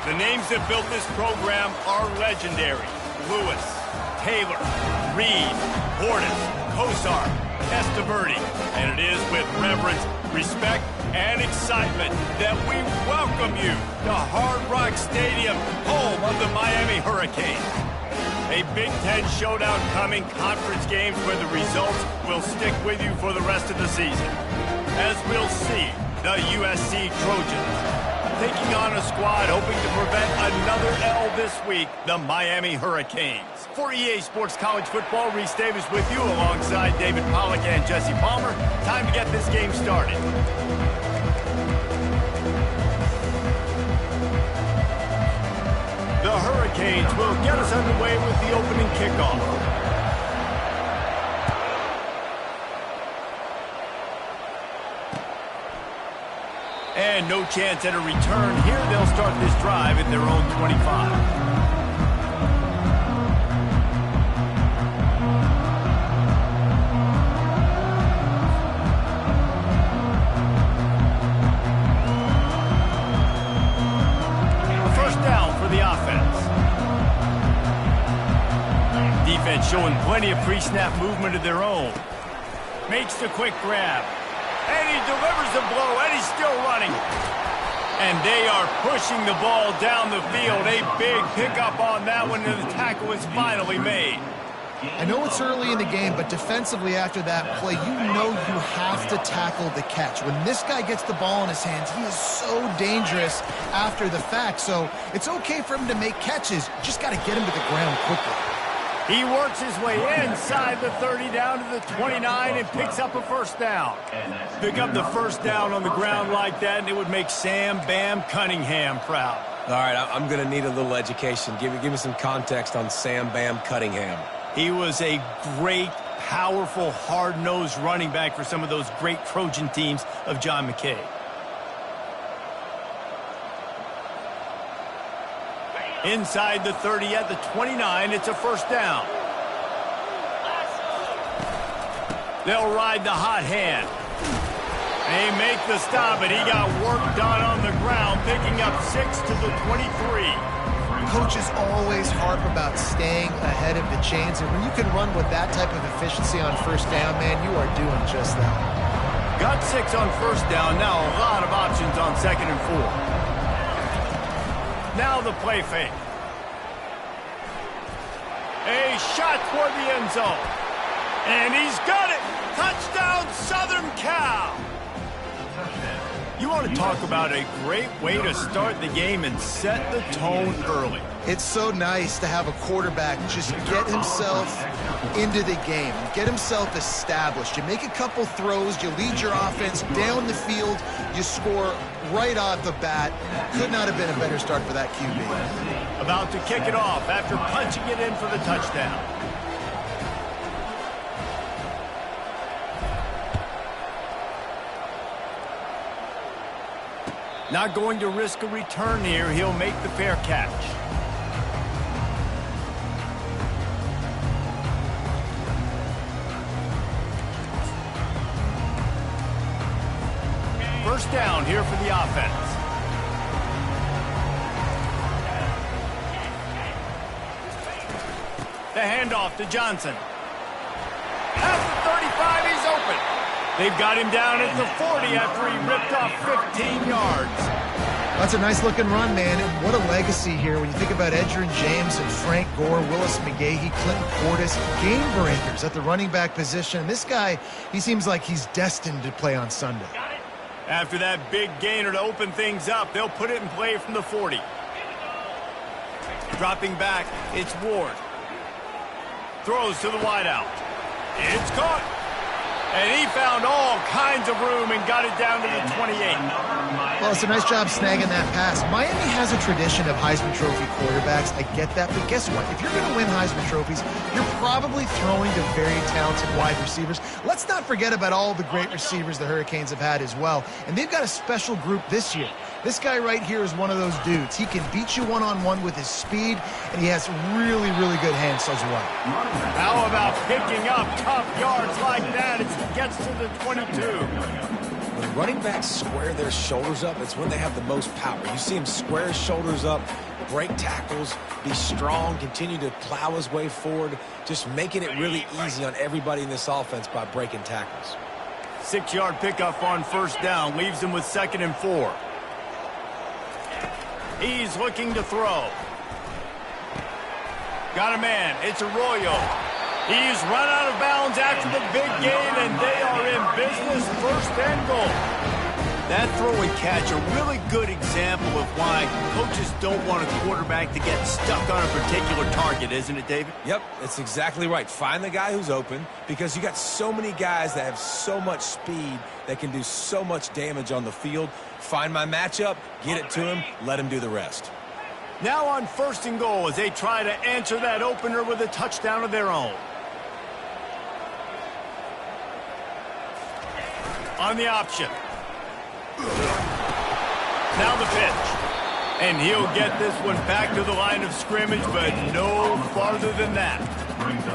The names that built this program are legendary. Lewis, Taylor, Reed, Portis, Kosar, Testaverde. And it is with reverence, respect, and excitement that we welcome you to Hard Rock Stadium, home of the Miami Hurricanes. A Big Ten showdown coming, conference games where the results will stick with you for the rest of the season. As we'll see, the USC Trojans taking on a squad hoping to prevent another L this week, the Miami Hurricanes. For EA Sports College Football, Reese Davis with you alongside David Pollack and Jesse Palmer. Time to get this game started. The Hurricanes will get us underway with the opening kickoff. And no chance at a return here. They'll start this drive at their own 25. A first down for the offense. Defense showing plenty of pre-snap movement of their own. Makes the quick grab. And he delivers the blow, and he's still running. And they are pushing the ball down the field. A big pickup on that one, and the tackle is finally made. I know it's early in the game, but defensively after that play, you know you have to tackle the catch. When this guy gets the ball in his hands, he is so dangerous after the fact. So it's okay for him to make catches. Just got to get him to the ground quickly. He works his way inside the 30 down to the 29 and picks up a first down. Pick up the first down on the ground like that, and it would make Sam Bam Cunningham proud. All right, I'm going to need a little education. Give me some context on Sam Bam Cunningham. He was a great, powerful, hard-nosed running back for some of those great Trojan teams of John McKay. Inside the 30 at the 29, it's a first down. They'll ride the hot hand. They make the stop, and he got work done on the ground, picking up 6 to the 23. Coaches always harp about staying ahead of the chains, and when you can run with that type of efficiency on first down, man, you are doing just that. Got 6 on first down, now a lot of options on 2nd and 4. Now the play fake. A shot toward the end zone. And he's got it. Touchdown, Southern Cal. You want to talk about a great way to start the game and set the tone early. It's so nice to have a quarterback just get himself into the game, get himself established. You make a couple throws, you lead your offense down the field, you score right off the bat. Could not have been a better start for that QB. About to kick it off after punching it in for the touchdown. Not going to risk a return here. He'll make the fair catch. First down here for the offense. The handoff to Johnson. Past the 35, he's open. They've got him down at the 40 after he ripped off 15 yards. That's a nice-looking run, man, and what a legacy here when you think about Edgerrin James and Frank Gore, Willis McGahee, Clinton Portis, game breakers at the running back position. This guy, he seems like he's destined to play on Sunday. After that big gainer to open things up, they'll put it in play from the 40. Dropping back, it's Ward. Throws to the wideout. It's caught. And he found all kinds of room and got it down to the 28. Well, it's a nice job snagging that pass. Miami has a tradition of Heisman Trophy quarterbacks. I get that, but guess what? If you're going to win Heisman Trophies, you're probably throwing to very talented wide receivers. Let's not forget about all the great receivers the Hurricanes have had as well. And they've got a special group this year. This guy right here is one of those dudes. He can beat you one-on-one with his speed, and he has really, really good hands as well. How about picking up tough yards like that as he gets to the 22? running backs square their shoulders up, it's when they have the most power. You see him square his shoulders up, break tackles, be strong, continue to plow his way forward, just making it really easy on everybody in this offense by breaking tackles. 6-yard pickup on first down, leaves him with 2nd and 4. He's looking to throw. Got a man. It's Arroyo. He's run out of bounds after the big gain, and they are in business. 1st and goal. That throw and catch, a really good example of why coaches don't want a quarterback to get stuck on a particular target, isn't it, David? Yep, that's exactly right. Find the guy who's open, because you got so many guys that have so much speed that can do so much damage on the field. Find my matchup, get it to him, let him do the rest. Now on 1st and goal as they try to answer that opener with a touchdown of their own. On the option. Now the pitch. And he'll get this one back to the line of scrimmage, but no farther than that.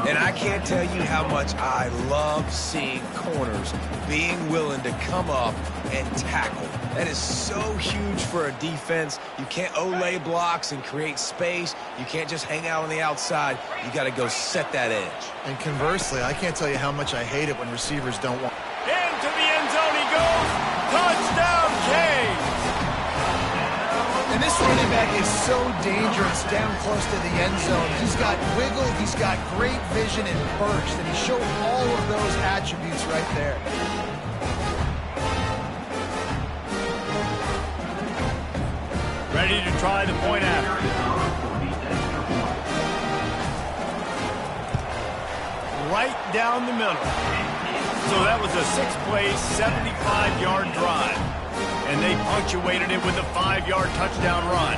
And I can't tell you how much I love seeing corners being willing to come up and tackle. That is so huge for a defense. You can't Olay blocks and create space. You can't just hang out on the outside. You got to go set that edge. And conversely, I can't tell you how much I hate it when receivers don't want. Into the end zone he goes. Touchdown, Canes. And this running back is so dangerous down close to the end zone. He's got wiggle, he's got great vision and burst, and he showed all of those attributes right there. Ready to try the point after. Right down the middle. So that was a 6-play, 75-yard drive. And they punctuated it with a 5-yard touchdown run.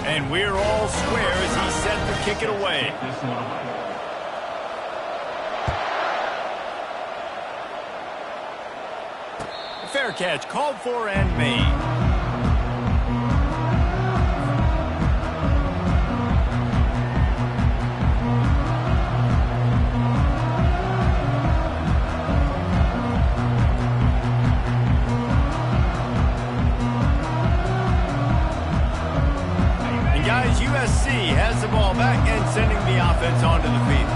And we're all square as he's set to kick it away. Fair catch called for and made. And guys, USC has the ball back and sending the offense onto the field.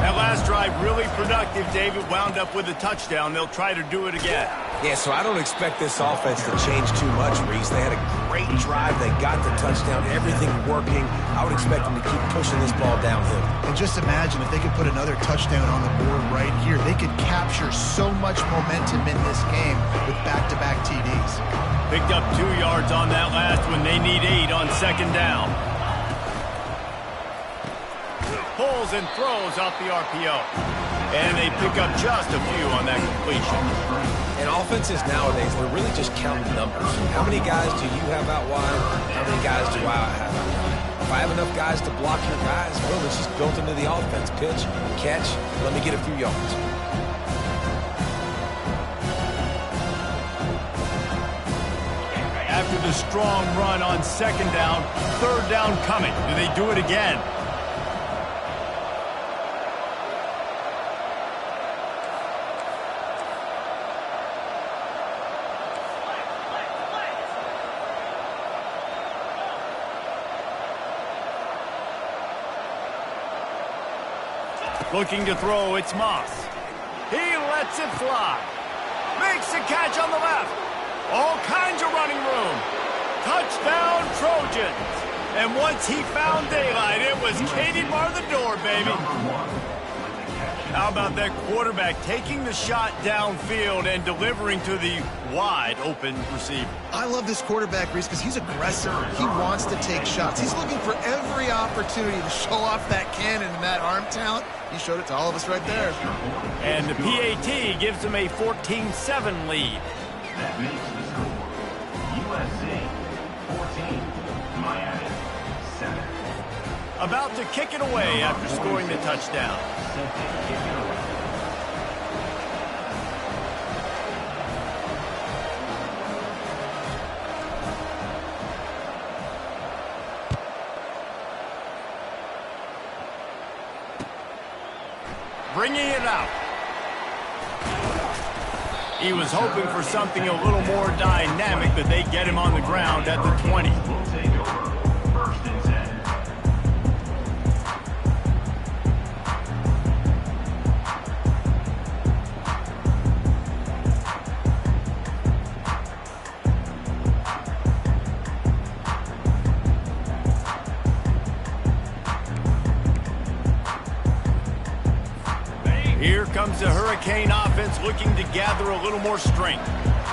That last drive really productive. David wound up with a touchdown. They'll try to do it again. Yeah, so I don't expect this offense to change too much, Reese. They had a great drive. They got the touchdown. Everything working. I would expect them to keep pushing this ball downhill. And just imagine if they could put another touchdown on the board right here. They could capture so much momentum in this game with back-to-back TDs. Picked up 2 yards on that last one. They need 8 on 2nd down. Pulls and throws off the RPO. And they pick up just a few on that completion. And offenses nowadays, they're really just counting numbers. How many guys do you have out wide? How many guys do I have out wide? If I have enough guys to block your guys, well, it's just built into the offense. Pitch, catch, let me get a few yards. After the strong run on 2nd down, 3rd down coming. Do they do it again? Looking to throw, it's Moss. He lets it fly. Makes the catch on the left. All kinds of running room. Touchdown, Trojans. And once he found daylight, it was Katie bar the door, baby. How about that quarterback taking the shot downfield and delivering to the wide open receiver? I love this quarterback, Reese, because he's aggressive. He wants to take shots. He's looking for every opportunity to show off that cannon and that arm talent. He showed it to all of us right there. And the PAT gives him a 14-7 lead. That makes the score USC 14, Miami 7. About to kick it away after scoring the touchdown. bringing it out. He was hoping for something a little more dynamic, but they get him on the ground at the 20. Will take over. First and 10. Here comes the Hurricane offense looking to gather a little more strength.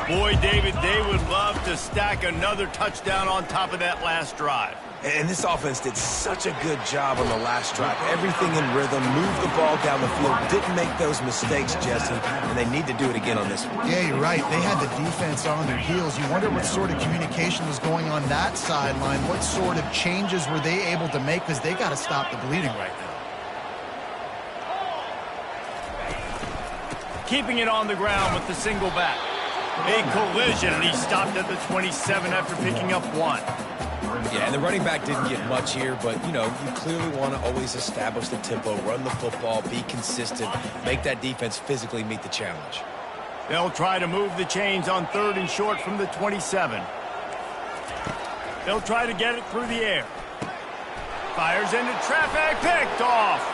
Boy, David, they would love to stack another touchdown on top of that last drive. And this offense did such a good job on the last drive. Everything in rhythm, moved the ball down the field, didn't make those mistakes, Jesse, and they need to do it again on this one. Yeah, you're right. They had the defense on their heels. You wonder what sort of communication was going on that sideline. What sort of changes were they able to make, because they got to stop the bleeding right now. Keeping it on the ground with the single back. A collision, and he stopped at the 27 after picking up 1. Yeah, and the running back didn't get much here, but, you know, you clearly want to always establish the tempo, run the football, be consistent, make that defense physically meet the challenge. They'll try to move the chains on 3rd and short from the 27. They'll try to get it through the air. Fires into traffic, picked off.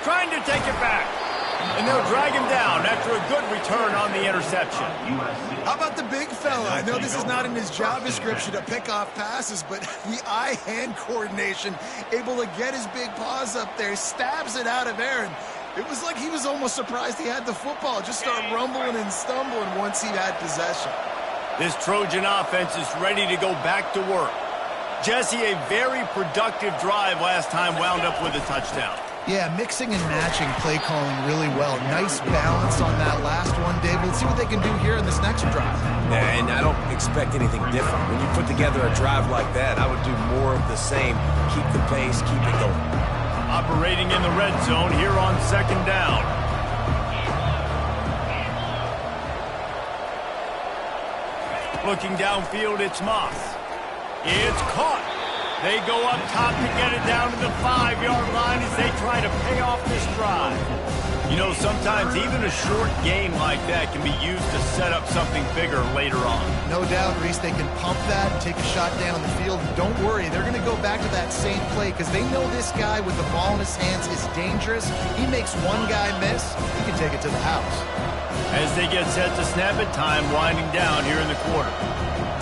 Trying to take it back. And they'll drag him down after a good return on the interception. How about the big fella? I know this is not in his job description to pick off passes, but the eye-hand coordination, able to get his big paws up there, stabs it out of Aaron. It was like he was almost surprised he had the football, just start rumbling and stumbling once he had possession. This Trojan offense is ready to go back to work. Jesse, a very productive drive last time, wound up with a touchdown. Yeah, mixing and matching play calling really well. Nice balance on that last one, Dave. Let's see what they can do here in this next drive. Yeah, and I don't expect anything different. When you put together a drive like that, I would do more of the same. Keep the pace, keep it going. Operating in the red zone here on 2nd down. Looking downfield, it's Moss. It's caught. They go up top to get it down to the 5-yard line as they try to pay off this drive. You know, sometimes even a short game like that can be used to set up something bigger later on. No doubt, Reese, they can pump that and take a shot down the field. And don't worry, they're going to go back to that same play because they know this guy with the ball in his hands is dangerous. He makes one guy miss, he can take it to the house. As they get set to snap it, time winding down here in the quarter.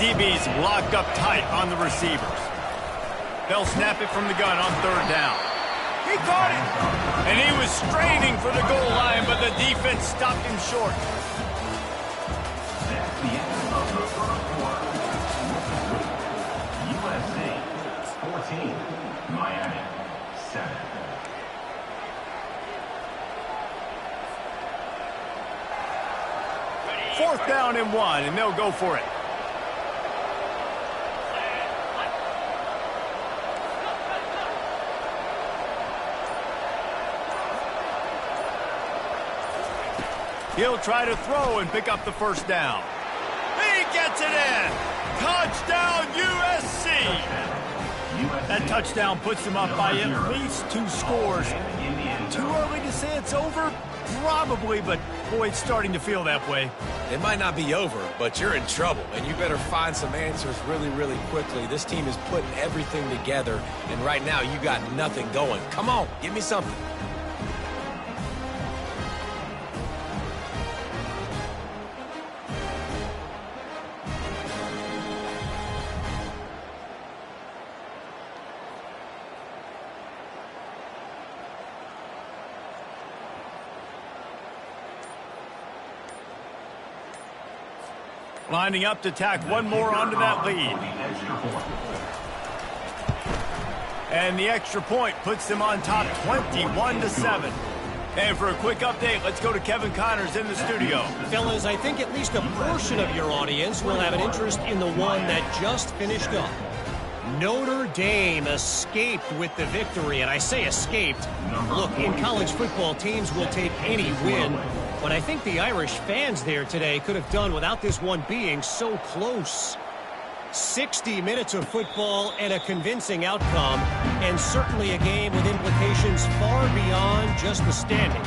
DB's locked up tight on the receivers. They'll snap it from the gun on 3rd down. He caught it! And he was straining for the goal line, but the defense stopped him short. That's the end of the first quarter. USC 14, Miami 7. Fourth down and 1, and they'll go for it. He'll try to throw and pick up the 1st down. He gets it in! Touchdown, USC! That touchdown puts them up by at least 2 scores. Too early to say it's over? Probably, but boy, it's starting to feel that way. It might not be over, but you're in trouble, and you better find some answers really, really quickly. This team is putting everything together, and right now you got nothing going. Come on, give me something. Lining up to tack one more onto that lead. And the extra point puts them on top 21-7. And for a quick update, let's go to Kevin Connors in the studio. Fellas, I think at least a portion of your audience will have an interest in the one that just finished up. Notre Dame escaped with the victory, and I say escaped. Look, in college football, teams will take any win, but I think the Irish fans there today could have done without this one being so close. 60 minutes of football and a convincing outcome, and certainly a game with implications far beyond just the standings.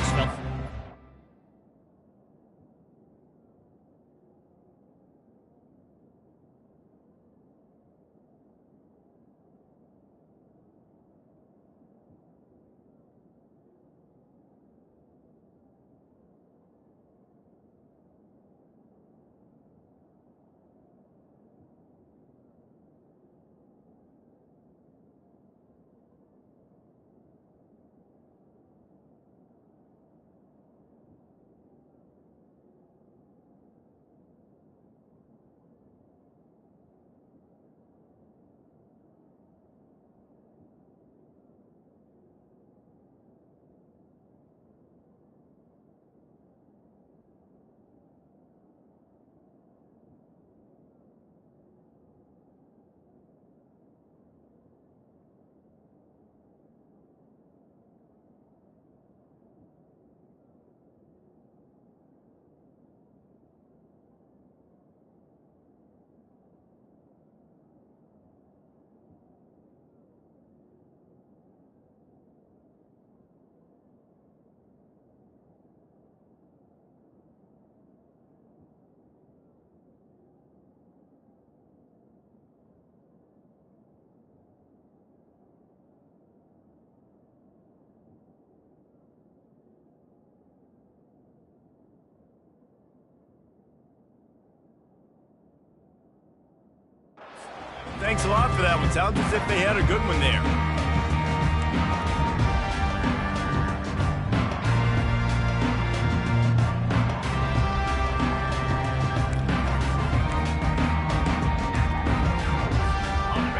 Thanks a lot for that one. Sounds as if they had a good one there.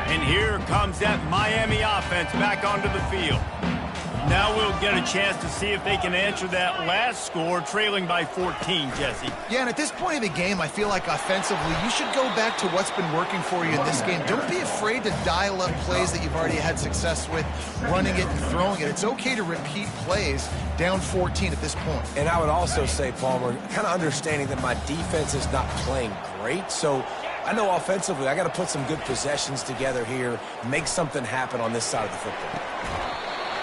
And here comes that Miami offense back onto the field. Now we'll get a chance to see if they can answer that last score, trailing by 14, Jesse. Yeah, and at this point in the game, I feel like offensively, you should go back to what's been working for you in this game. Don't be afraid to dial up plays that you've already had success with, running it and throwing it. It's okay to repeat plays down 14 at this point. And I would also say, Palmer, kind of understanding that my defense is not playing great, so I know offensively I got to put some good possessions together here, make something happen on this side of the football.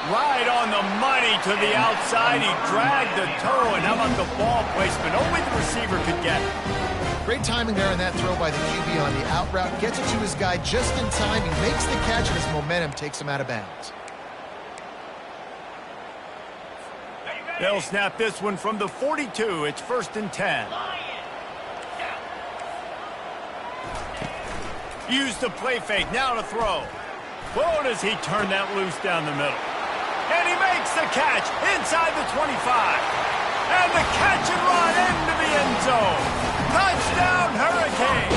Right on the money to the outside. He dragged the toe, and how about the ball placement? Only the receiver could get it. Great timing there on that throw by the QB on the out route. Gets it to his guy just in time. He makes the catch, and his momentum takes him out of bounds. They'll snap this one from the 42. It's 1st and 10. Use the play fake. Now to throw. Whoa, does he turn that loose down the middle. And he makes the catch inside the 25. And the catch and run into the end zone. Touchdown, Hurricane.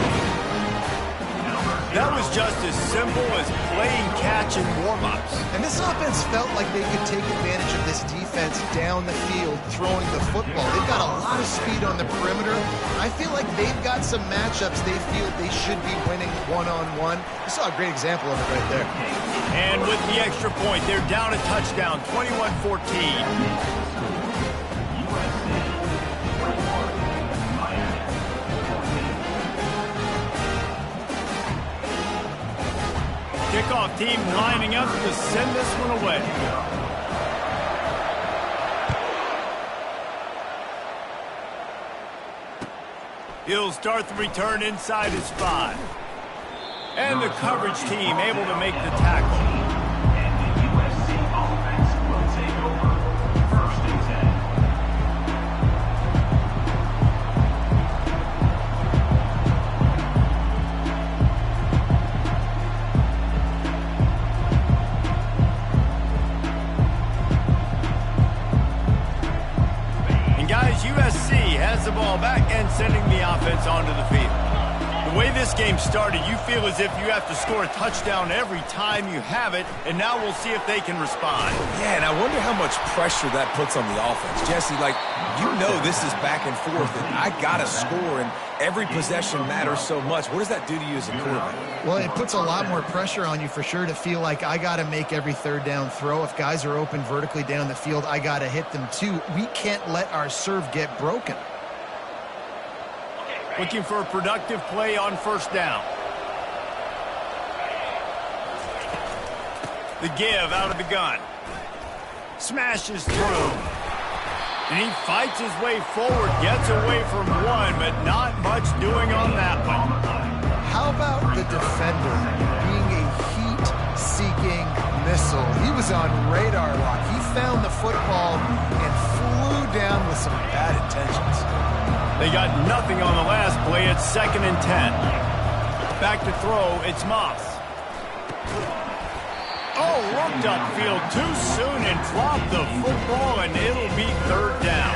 That was just as simple as playing catch and warm-ups. And this offense felt like they could take advantage of this defense down the field throwing the football. They've got a lot of speed on the perimeter. I feel like they've got some matchups they feel they should be winning one-on-one. You saw a great example of it right there. And with the extra point, they're down a touchdown, 21-14. Kickoff team lining up to send this one away. He'll start the return inside his 5. And the coverage team able to make the tackle. And the USC offense will take over. 1st and 10. USC has the ball back and sending the offense onto the field. The way this game started, you feel as if you have to score a touchdown every time you have it, and now we'll see if they can respond. Yeah, and I wonder how much pressure that puts on the offense. Jesse, like, you know this is back and forth, and I got to score, and every possession matters so much. What does that do to you as a quarterback? Well, it puts a lot more pressure on you for sure to feel like I got to make every 3rd down throw. If guys are open vertically down the field, I got to hit them too. We can't let our serve get broken. Looking for a productive play on 1st down. The give out of the gun. Smashes through. And he fights his way forward, gets away from one, but not much doing on that one. How about the defender being a heat-seeking missile? He was on radar lock. He found the football and flew down with some bad intentions. They got nothing on the last play. It's 2nd and 10. Back to throw, it's Moss. Oh, looked upfield too soon and dropped the football, and it'll be 3rd down.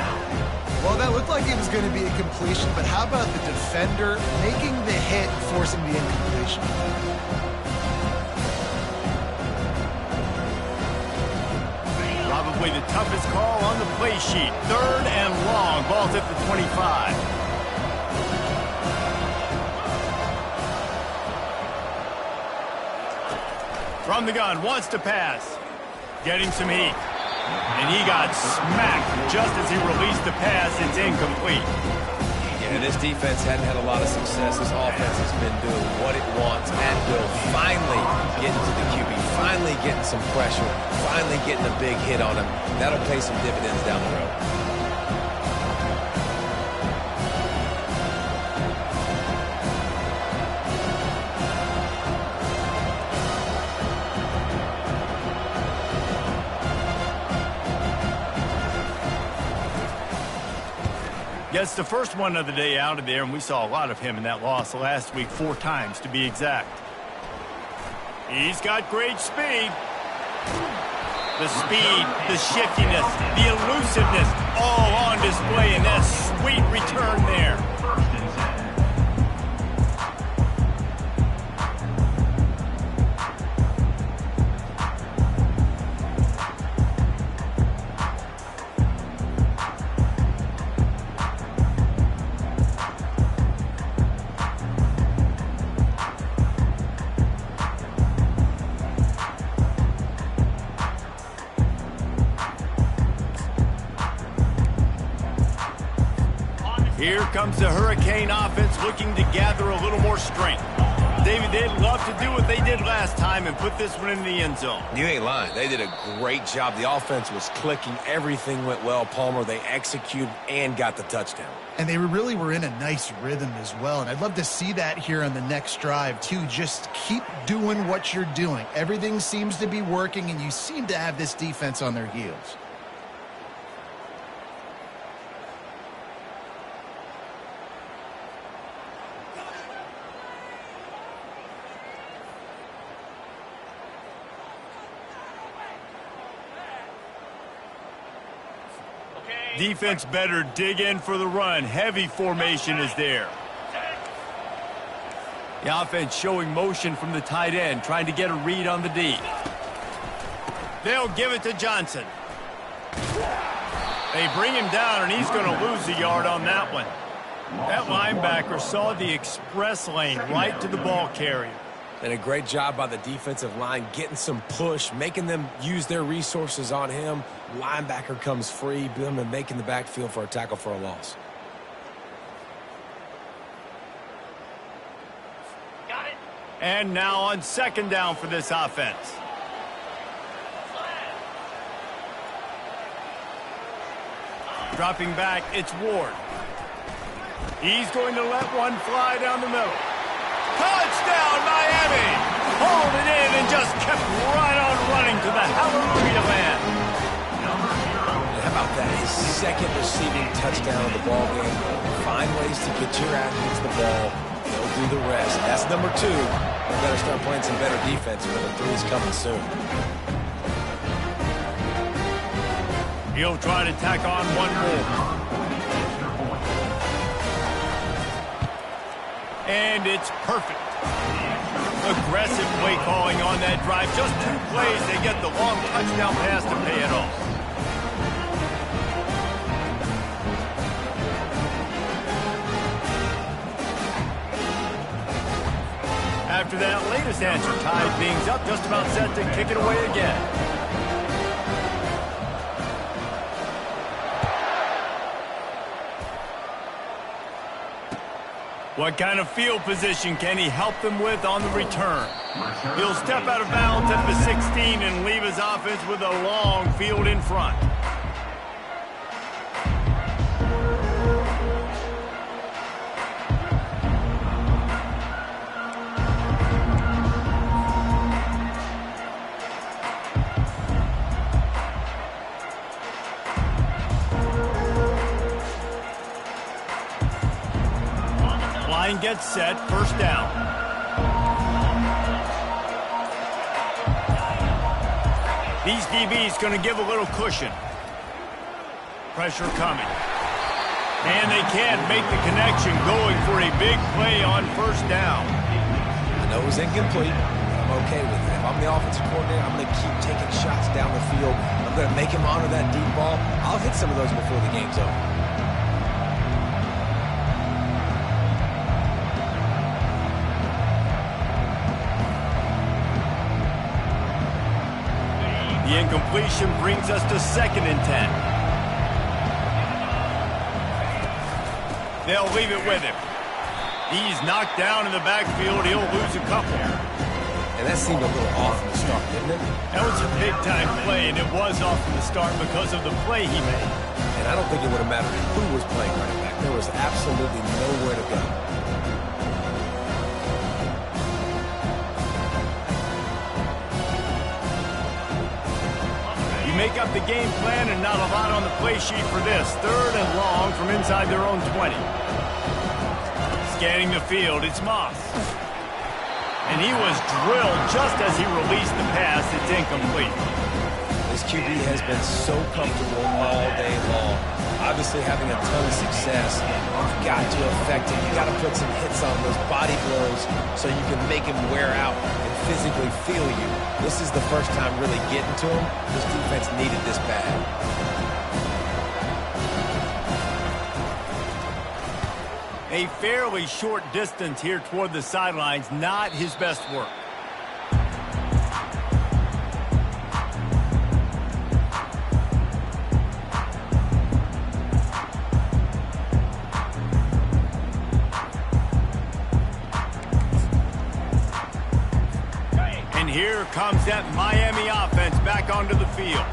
Well, that looked like it was going to be a completion, but how about the defender making the hit and forcing the incompletion? Probably the toughest call on the play sheet. 3rd and long. Ball's at the 25. From the gun, wants to pass. Getting some heat. And he got smacked just as he released the pass. It's incomplete. Yeah, this defense hadn't had a lot of success. This offense has been doing what it wants at will. Finally getting to the QB. Finally getting some pressure. Finally getting a big hit on him. That'll pay some dividends down the road. Gets the first one of the day out of there, and we saw a lot of him in that loss last week, 4 times to be exact. He's got great speed. The speed, the shiftiness, the elusiveness, all on display in that sweet return there. Here comes the Hurricane offense looking to gather a little more strength. David, they'd love to do what they did last time and put this one in the end zone. You ain't lying. They did a great job. The offense was clicking. Everything went well, Palmer. They executed and got the touchdown. And they really were in a nice rhythm as well. And I'd love to see that here on the next drive, too. Just keep doing what you're doing. Everything seems to be working, and you seem to have this defense on their heels. Defense better dig in for the run. Heavy formation is there. The offense showing motion from the tight end, trying to get a read on the D. They'll give it to Johnson. They bring him down, and he's going to lose a yard on that one. That linebacker saw the express lane right to the ball carrier. And a great job by the defensive line, getting some push, making them use their resources on him. Linebacker comes free, boom, and making the backfield for a tackle for a loss. Got it. And now on 2nd down for this offense. Dropping back, it's Ward. He's going to let one fly down the middle. Touchdown, Miami! Hauled it in and just kept right on running to the hallelujah land. How about that? His 2nd receiving touchdown of the ball game. Find ways to get your athletes the ball. They'll do the rest. That's number 2. We better start playing some better defense, but the 3's coming soon. He'll try to tack on one more. And it's perfect. Aggressive play calling on that drive. Just 2 plays, they get the long touchdown pass to pay it off. After that latest answer, tied things up, just about set to kick it away again. What kind of field position can he help them with on the return? He'll step out of bounds at the 16 and leave his offense with a long field in front. Line gets set, first down. These DBs going to give a little cushion. Pressure coming. And they can't make the connection, going for a big play on first down. I know it was incomplete. I'm okay with it. If I'm the offensive coordinator, I'm going to keep taking shots down the field. I'm going to make him honor that deep ball. I'll hit some of those before the game's over. The incompletion brings us to 2nd and 10. They'll leave it with him. He's knocked down in the backfield. He'll lose a couple. And that seemed a little off from the start, didn't it? That was a big-time play, and it was off from the start because of the play he made. And I don't think it would have mattered who was playing running back. There was absolutely nowhere to go. Make up the game plan and not a lot on the play sheet for this. 3rd and long from inside their own 20. Scanning the field, it's Moss. And he was drilled just as he released the pass. It's incomplete. This QB has been so comfortable all day long. Obviously having a ton of success. You've got to affect him. You've got to put some hits on those body blows so you can make him wear out and physically feel you. This is the first time really getting to him. This defense needed this bad. A fairly short distance here toward the sidelines. Not his best work. Here comes that Miami offense back onto the field.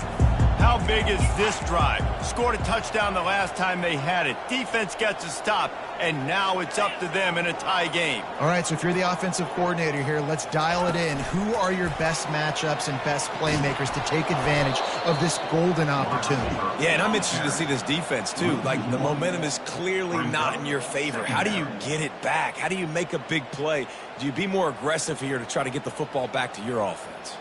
How big is this drive? Scored a touchdown the last time they had it. Defense gets a stop, and now it's up to them in a tie game. All right, so if you're the offensive coordinator here, let's dial it in. Who are your best matchups and best playmakers to take advantage of this golden opportunity? Yeah, and I'm interested to see this defense, too. Like, the momentum is clearly not in your favor. How do you get it back? How do you make a big play? Do you be more aggressive here to try to get the football back to your offense?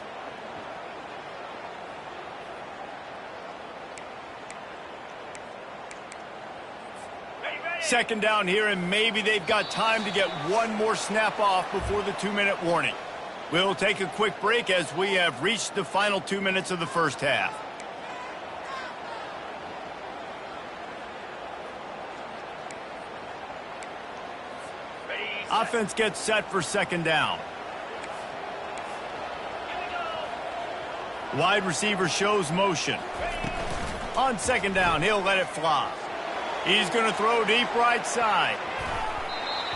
Second down here, and maybe they've got time to get one more snap off before the 2-minute warning. We'll take a quick break as we have reached the final 2 minutes of the first half. Offense gets set for second down. Wide receiver shows motion. On second down, he'll let it fly. He's going to throw deep right side.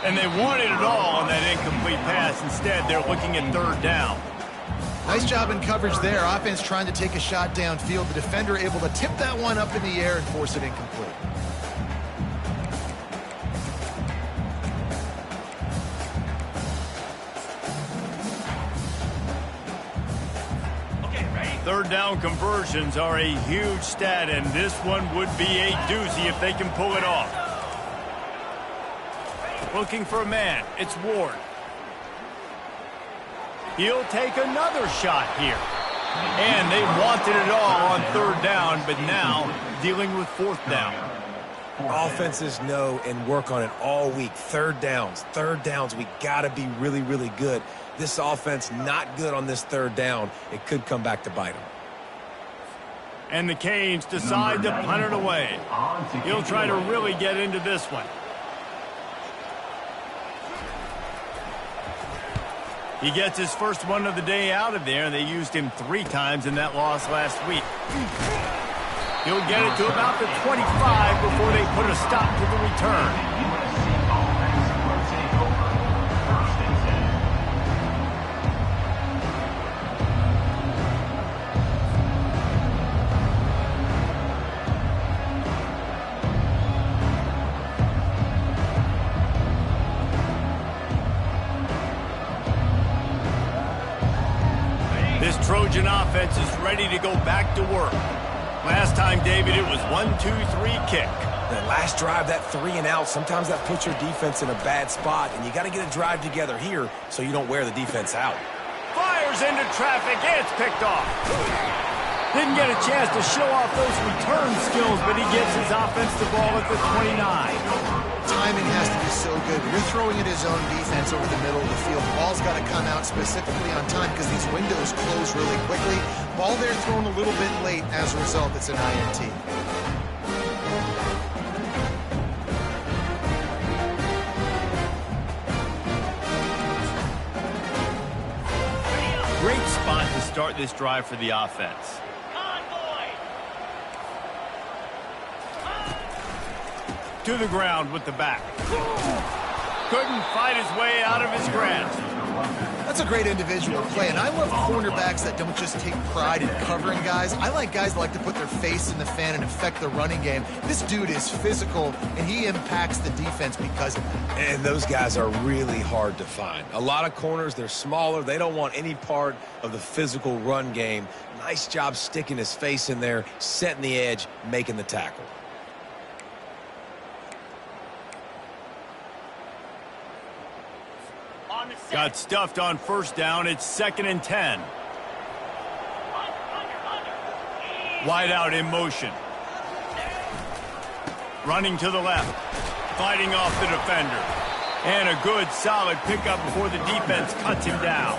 And they wanted it all on that incomplete pass. Instead, they're looking at 3rd down. Nice job in coverage there. Offense trying to take a shot downfield. The defender able to tip that one up in the air and force it incomplete. Third down conversions are a huge stat, and this one would be a doozy if they can pull it off. Looking for a man. It's Ward. He'll take another shot here. And they wanted it all on 3rd down, but now dealing with 4th down. Offenses know and work on it all week. 3rd downs. We got to be really, really good. This offense not good on this 3rd down. It could come back to bite them. And the Canes decide to punt it away. He'll try to really get into this one. He gets his first one of the day out of there. They used him 3 times in that loss last week. He'll get it to about the 25 before they put a stop to the return. Trojan offense is ready to go back to work. Last time, David, it was 1-2-3 kick. The last drive, that 3 and out, sometimes that puts your defense in a bad spot, and you got to get a drive together here so you don't wear the defense out. Fires into traffic, and it's picked off. Didn't get a chance to show off those return skills, but he gets his offense the ball at the 29. Timing has to be so good. You're throwing at his own defense over the middle of the field. The ball's got to come out specifically on time because these windows close really quickly. Ball there thrown a little bit late. As a result, it's an INT. Great spot to start this drive for the offense. To the ground with the back. Couldn't fight his way out of his grasp. That's a great individual play, and I love cornerbacks that don't just take pride in covering guys. I like guys that like to put their face in the fan and affect the running game. This dude is physical, and he impacts the defense because of that. And those guys are really hard to find. A lot of corners, they're smaller. They don't want any part of the physical run game. Nice job sticking his face in there, setting the edge, making the tackle. Got stuffed on first down. It's 2nd and 10. Wide out in motion. Running to the left. Fighting off the defender. And a good, solid pickup before the defense cuts him down.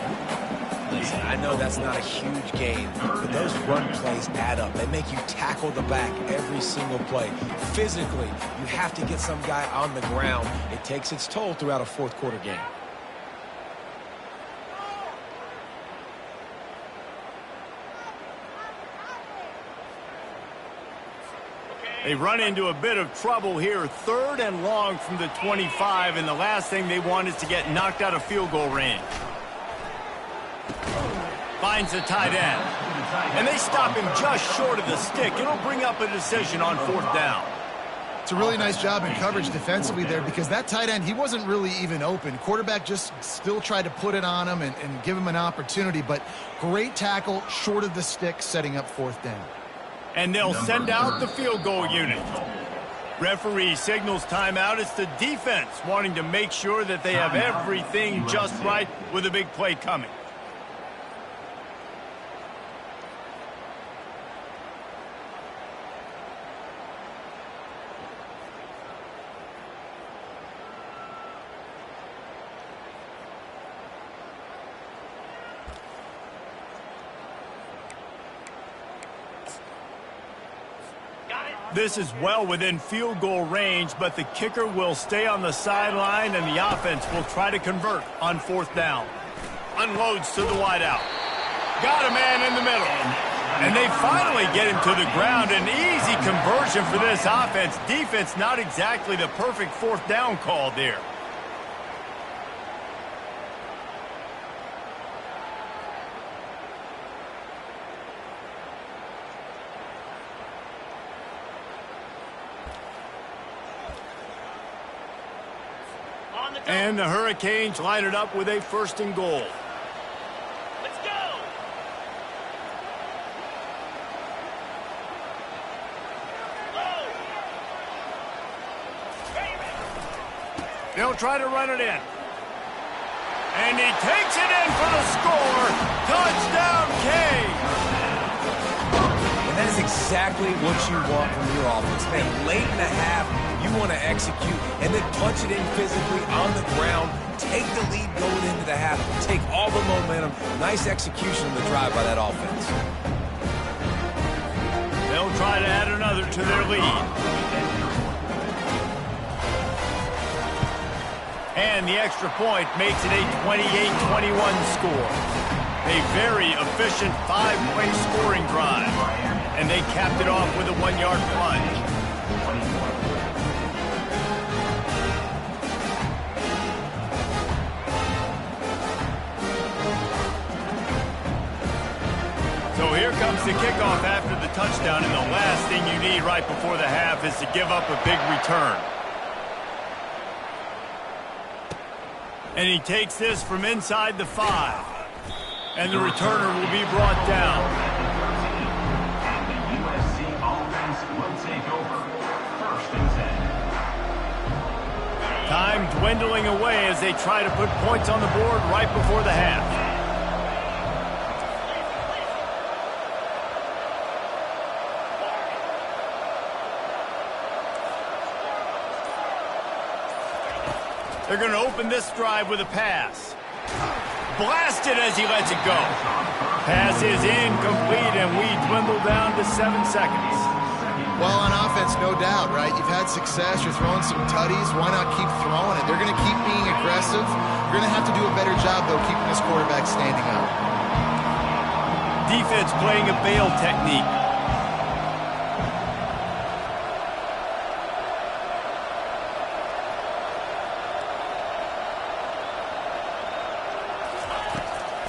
Listen, I know that's not a huge gain, but those run plays add up. They make you tackle the back every single play. Physically, you have to get some guy on the ground. It takes its toll throughout a fourth quarter game. They run into a bit of trouble here. 3rd and long from the 25, and the last thing they want is to get knocked out of field goal range. Finds the tight end. And they stop him just short of the stick. It'll bring up a decision on 4th down. It's a really nice job in coverage defensively there because that tight end, he wasn't really even open. Quarterback just still tried to put it on him and give him an opportunity, but great tackle short of the stick, setting up 4th down. And they'll send out the field goal unit. Referee signals timeout. It's the defense wanting to make sure that they have everything just right with a big play coming. This is well within field goal range, but the kicker will stay on the sideline, and the offense will try to convert on 4th down. Unloads to the wideout. Got a man in the middle. And they finally get him to the ground. An easy conversion for this offense. Defense not exactly the perfect 4th down call there. And the Hurricanes line it up with a 1st and goal. Let's go! They'll try to run it in. And he takes it in for the score. Touchdown, King! And that is exactly what you want from your offense. Man, late in the half, you want to execute and then punch it in physically on the ground, take the lead going into the half, take all the momentum. Nice execution on the drive by that offense. They'll try to add another to their lead. And the extra point makes it a 28-21 score. A very efficient 5-play scoring drive. And they capped it off with a 1-yard plunge. So here comes the kickoff after the touchdown, and the last thing you need right before the half is to give up a big return. And he takes this from inside the 5. And the returner will be brought down. And the USC offense will take over. 1st and 10. Time dwindling away as they try to put points on the board right before the half. They're going to open this drive with a pass. Blasted as he lets it go. Pass is incomplete, and we dwindle down to 7 seconds. Well, on offense, no doubt, right? You've had success. You're throwing some tutties. Why not keep throwing it? They're going to keep being aggressive. You're going to have to do a better job, though, keeping this quarterback standing up. Defense playing a bail technique.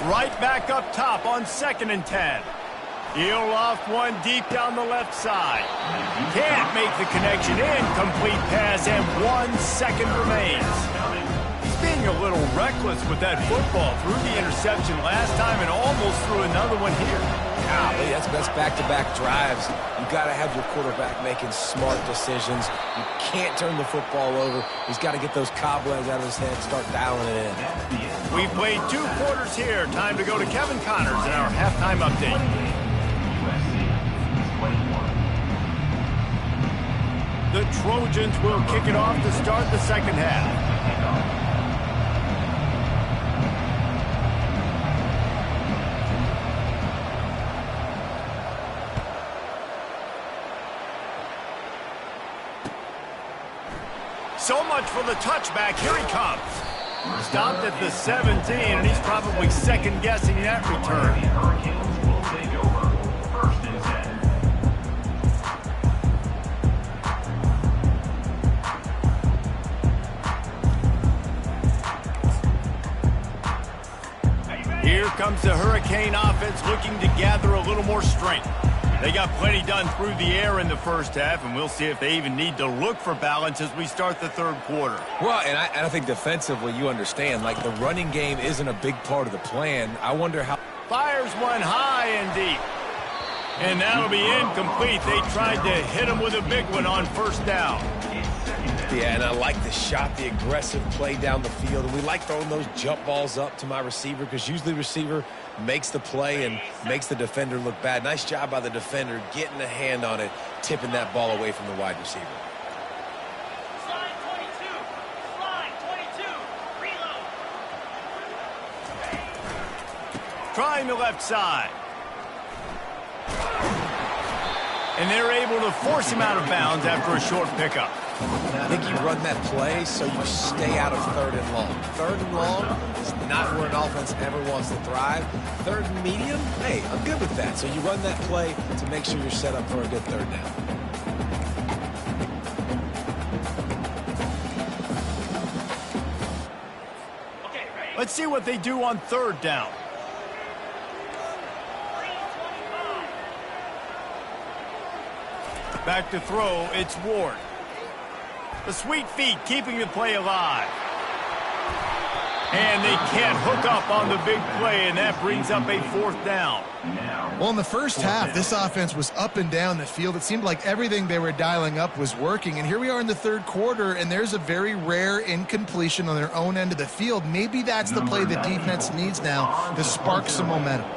Right back up top on 2nd and 10. He'll loft one deep down the left side. Can't make the connection. Incomplete pass, and 1 second remains. He's being a little reckless with that football. Threw the interception last time and almost threw another one here. Golly, that's back-to-back drives. You got to have your quarterback making smart decisions. You can't turn the football over. He's got to get those cobwebs out of his head, start dialing it in. We've played 2 quarters here. Time to go to Kevin Connors in our halftime update. The Trojans will kick it off to start the second half. So much for the touchback. Here he comes. Stopped at the 17, and he's probably second-guessing that return. Hurricanes will take over. 1st and 10. Here comes the Hurricane offense looking to gather a little more strength. They got plenty done through the air in the first half, and we'll see if they even need to look for balance as we start the 3rd quarter. Well, and I think defensively, you understand, like the running game isn't a big part of the plan. I wonder how... Fires one high and deep. And that'll be incomplete. They tried to hit him with a big one on 1st down. Yeah, and I like the shot, the aggressive play down the field. And we like throwing those jump balls up to my receiver because usually the receiver makes the play and makes the defender look bad. Nice job by the defender getting a hand on it, tipping that ball away from the wide receiver. Slide 22. Slide 22. Reload. Trying the left side. And they're able to force him out of bounds after a short pickup. I think you run that play so you stay out of 3rd and long. 3rd and long is not where an offense ever wants to thrive. 3rd and medium, hey, I'm good with that. So you run that play to make sure you're set up for a good 3rd down. Okay, ready? Let's see what they do on 3rd down. 3:25. Back to throw, it's Ward. The sweet feet keeping the play alive. And they can't hook up on the big play, and that brings up a 4th down. Well, in the first half, this offense was up and down the field. It seemed like everything they were dialing up was working. And here we are in the 3rd quarter, and there's a very rare incompletion on their own end of the field. Maybe that's the play the defense needs now to spark some momentum.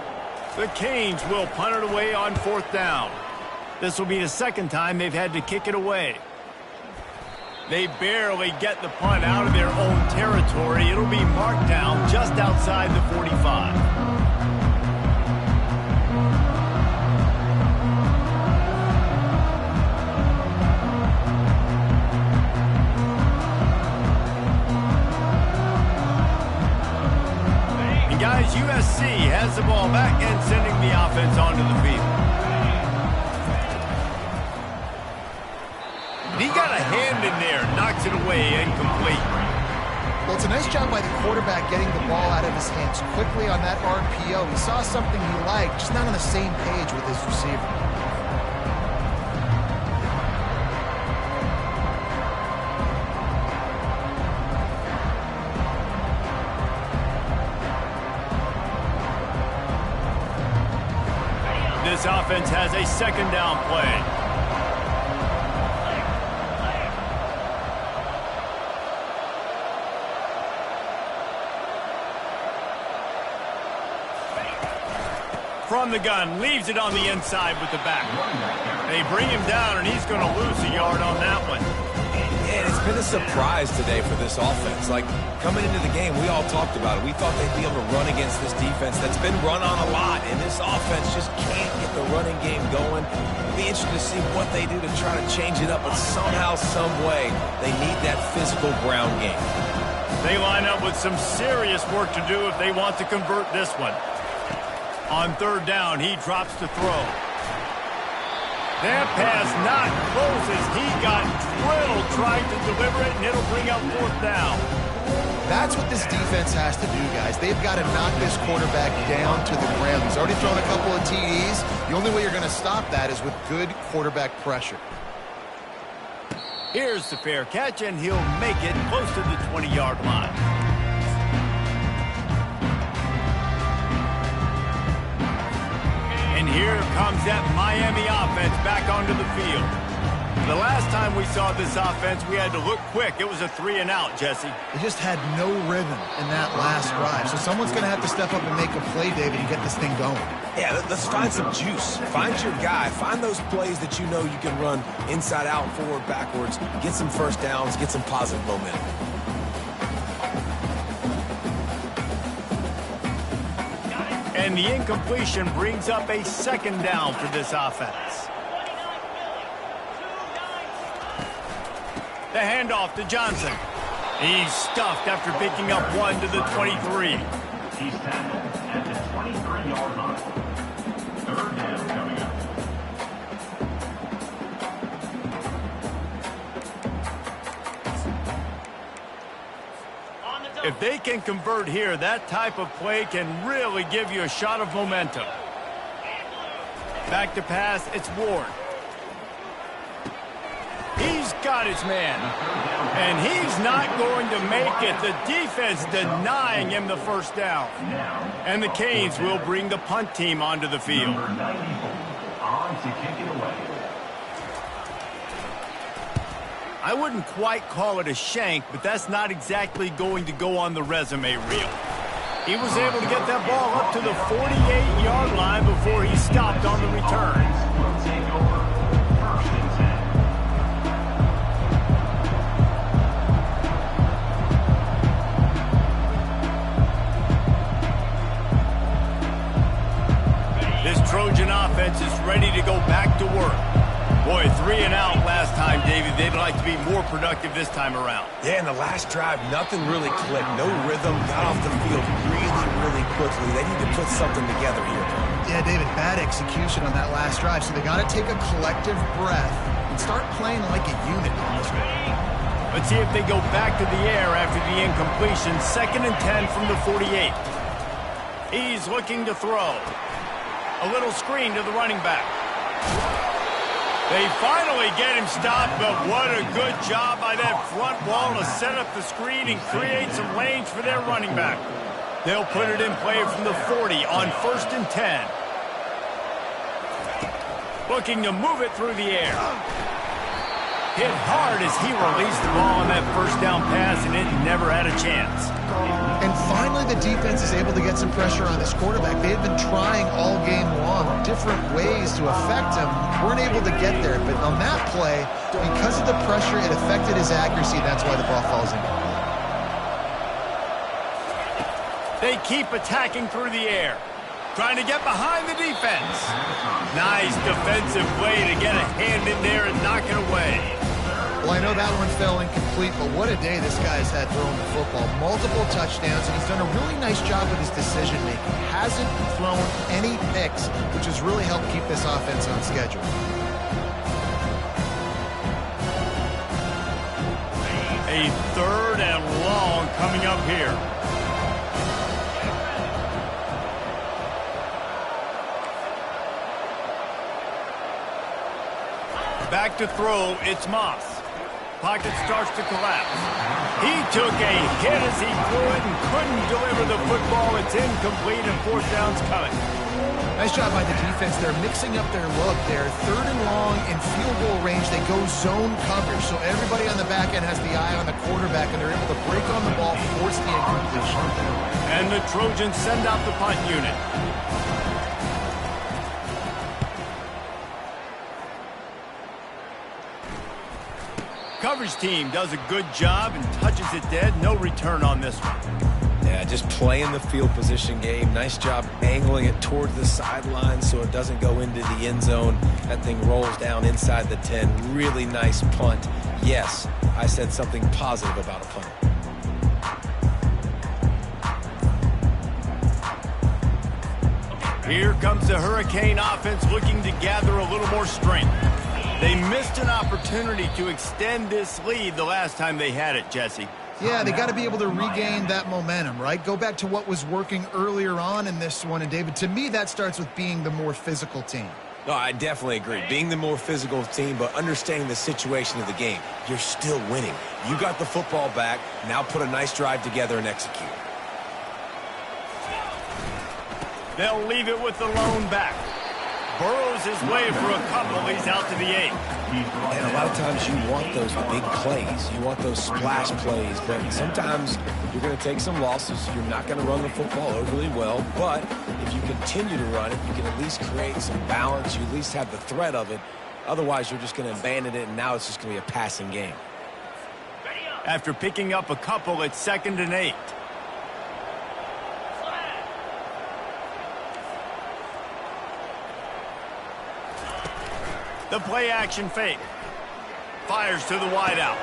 The Canes will punt it away on 4th down. This will be the 2nd time they've had to kick it away. They barely get the punt out of their own territory. It'll be marked down just outside the 45. And guys, USC has the ball back and sending the offense onto the field. He got a hand in there, knocks it away, incomplete. Well, it's a nice job by the quarterback getting the ball out of his hands quickly on that RPO. He saw something he liked, just not on the same page with his receiver. This offense has a second down play. From the gun, leaves it on the inside with the back. They bring him down, and he's going to lose a yard on that one. And it's been a surprise today for this offense. Like, coming into the game, we all talked about it. We thought they'd be able to run against this defense that's been run on a lot, and this offense just can't get the running game going. It'll be interesting to see what they do to try to change it up, but somehow, some way, they need that physical ground game. They line up with some serious work to do if they want to convert this one. On third down, he drops to throw. That pass not close as he got drilled trying to deliver it, and it'll bring up fourth down. That's what this defense has to do, guys. They've got to knock this quarterback down to the ground. He's already thrown a couple of TDs. The only way you're going to stop that is with good quarterback pressure. Here's the fair catch, and he'll make it close to the 20-yard line. And here comes that Miami offense back onto the field. The last time we saw this offense, we had to look quick. It was a 3-and-out, Jesse. They just had no rhythm in that last drive. So someone's going to have to step up and make a play, David, and get this thing going. Yeah, let's find some juice. Find your guy. Find those plays that you know you can run inside out, forward, backwards. Get some first downs. Get some positive momentum. And the incompletion brings up a second down for this offense. The handoff to Johnson. He's stuffed after picking up one to the 23. He's tackled at the 23-yard line. Third down coming up. If they can convert here, that type of play can really give you a shot of momentum. Back to pass, it's Ward. He's got his man. And he's not going to make it. The defense denying him the first down. And the Canes will bring the punt team onto the field. Number 94 on to kick it away. I wouldn't quite call it a shank, but that's not exactly going to go on the resume reel. He was able to get that ball up to the 48-yard line before he stopped on the return. Will take over. First and 10. This Trojan offense is ready to go back to work. Boy, 3-and-out last time, David. They'd like to be more productive this time around. Yeah, in the last drive, nothing really clicked. No rhythm, got off the field really quickly. They need to put something together here. Yeah, David, bad execution on that last drive. So they got to take a collective breath and start playing like a unit on this one. Let's see if they go back to the air after the incompletion. 2nd and 10 from the 48. He's looking to throw. A little screen to the running back. They finally get him stopped, but what a good job by that front wall to set up the screen and create some lanes for their running back. They'll put it in play from the 40 on 1st and 10. Looking to move it through the air. Hit hard as he released the ball on that first down pass, and it never had a chance. And finally, the defense is able to get some pressure on this quarterback. They've been trying all game long different ways to affect him. Weren't able to get there, but on that play, because of the pressure, it affected his accuracy. That's why the ball falls in. They keep attacking through the air, trying to get behind the defense. Nice defensive play to get a hand in there and knock it away. Well, I know that one fell incomplete, but what a day this guy's had throwing the football. Multiple touchdowns, and he's done a really nice job with his decision-making. Hasn't thrown any picks, which has really helped keep this offense on schedule. A 3rd and long coming up here. Back to throw, it's Moss. Pocket starts to collapse. He took a hit as he threw it and couldn't deliver the football. It's incomplete and 4th down's coming. Nice job by the defense. They're mixing up their look. They're 3rd and long in field goal range. They go zone coverage, so everybody on the back end has the eye on the quarterback, and they're able to break on the ball, force the incompletion. And the Trojans send out the punt unit. Coverage team does a good job and touches it dead. No return on this one. Yeah, just playing the field position game. Nice job angling it towards the sideline so it doesn't go into the end zone. That thing rolls down inside the 10. Really nice punt. Yes, I said something positive about a punt. Here comes the Hurricane offense looking to gather a little more strength. They missed an opportunity to extend this lead the last time they had it, Jesse. Yeah, they got to be able to regain that momentum, right? Go back to what was working earlier on in this one. And, David, to me, that starts with being the more physical team. No, I definitely agree. Being the more physical team, but understanding the situation of the game. You're still winning. You got the football back. Now put a nice drive together and execute. They'll leave it with the lone back. Burrows his way for a couple. He's out to the 8. And a lot of times you want those big plays. You want those splash plays. But sometimes you're going to take some losses. You're not going to run the football overly well. But if you continue to run it, you can at least create some balance. You at least have the threat of it. Otherwise, you're just going to abandon it, and now it's just going to be a passing game. After picking up a couple, it's 2nd and 8. The play action fake. Fires to the wideout.